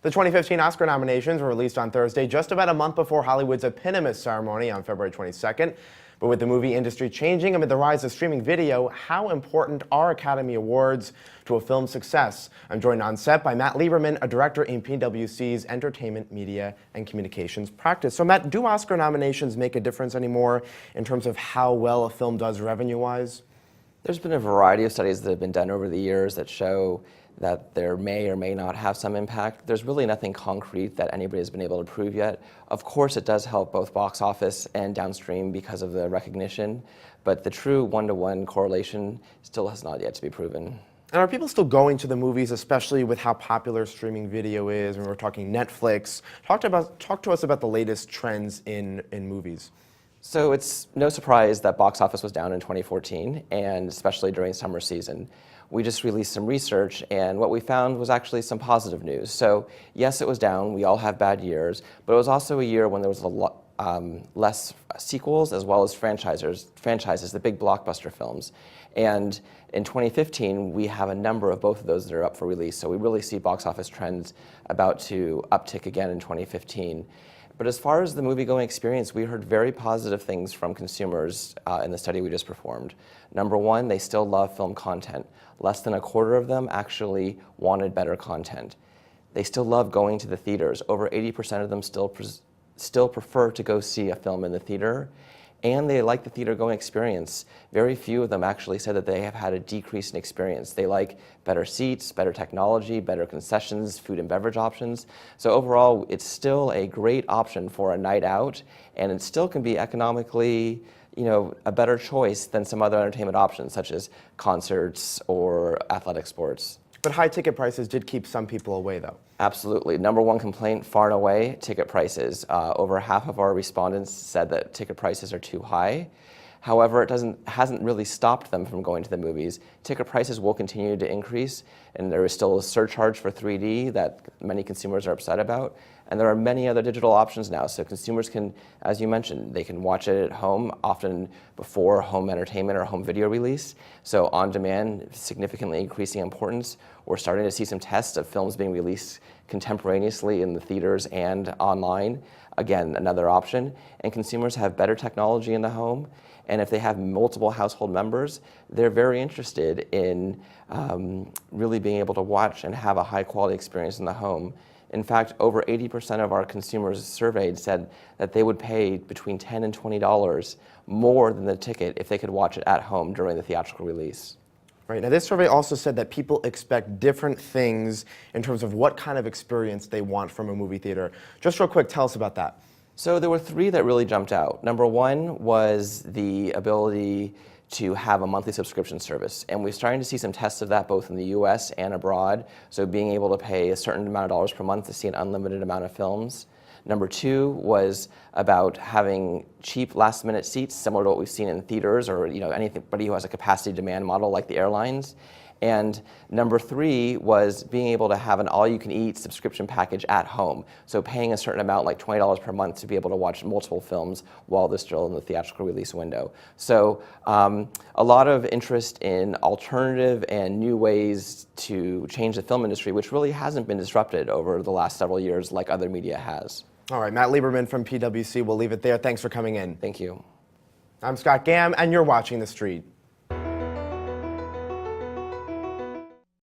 The 2015 Oscar nominations were released on Thursday, just about a month before Hollywood's eponymous ceremony on February 22nd. But with the movie industry changing amid the rise of streaming video, how important are Academy Awards to a film's success? I'm joined on set by Matt Lieberman, a director in PwC's Entertainment, Media, and Communications practice. So Matt, do Oscar nominations make a difference anymore in terms of how well a film does revenue-wise? There's been a variety of studies that have been done over the years that show that there may or may not have some impact. There's really nothing concrete that anybody has been able to prove yet. Of course, it does help both box office and downstream because of the recognition, but the true one-to-one correlation still has not yet to be proven. And are people still going to the movies, especially with how popular streaming video is? When we're talking Netflix, talk to us about the latest trends in movies. So it's no surprise that box office was down in 2014, and especially during summer season. We just released some research, and what we found was actually some positive news. So yes, it was down. We all have bad years, but it was also a year when there was a lot less sequels as well as franchises, the big blockbuster films. And in 2015, we have a number of both of those that are up for release. So we really see box office trends about to uptick again in 2015. But as far as the movie-going experience, we heard very positive things from consumers in the study we just performed. Number one, they still love film content. Less than a quarter of them actually wanted better content. They still love going to the theaters. Over 80% of them still prefer to go see a film in the theater. And they like the theater-going experience. Very few of them actually said that they have had a decrease in experience. They like better seats, better technology, better concessions, food and beverage options. So overall, it's still a great option for a night out, and it still can be economically, a better choice than some other entertainment options, such as concerts or athletic sports. But high ticket prices did keep some people away, though. Absolutely. Number one complaint, far and away, ticket prices. Over half of our respondents said that ticket prices are too high. However, it hasn't really stopped them from going to the movies. Ticket prices will continue to increase, and there is still a surcharge for 3D that many consumers are upset about. And there are many other digital options now, so consumers can, as you mentioned, they can watch it at home, often before home entertainment or home video release. So on demand, significantly increasing importance. We're starting to see some tests of films being released contemporaneously in the theaters and online. Again, another option. And consumers have better technology in the home. And if they have multiple household members, they're very interested in really being able to watch and have a high quality experience in the home. In fact, over 80% of our consumers surveyed said that they would pay between $10 and $20 more than the ticket if they could watch it at home during the theatrical release. Right. Now, this survey also said that people expect different things in terms of what kind of experience they want from a movie theater. Just real quick, tell us about that. So there were three that really jumped out. Number one was the ability to have a monthly subscription service. And we're starting to see some tests of that both in the US and abroad. So being able to pay a certain amount of dollars per month to see an unlimited amount of films. Number two was about having cheap last-minute seats, similar to what we've seen in theaters or anybody who has a capacity demand model like the airlines. And number three was being able to have an all-you-can-eat subscription package at home. So paying a certain amount, like $20 per month, to be able to watch multiple films while they're still in the theatrical release window. So a lot of interest in alternative and new ways to change the film industry, which really hasn't been disrupted over the last several years like other media has. All right, Matt Lieberman from PwC. We'll leave it there. Thanks for coming in. Thank you. I'm Scott Gamm, and you're watching The Street.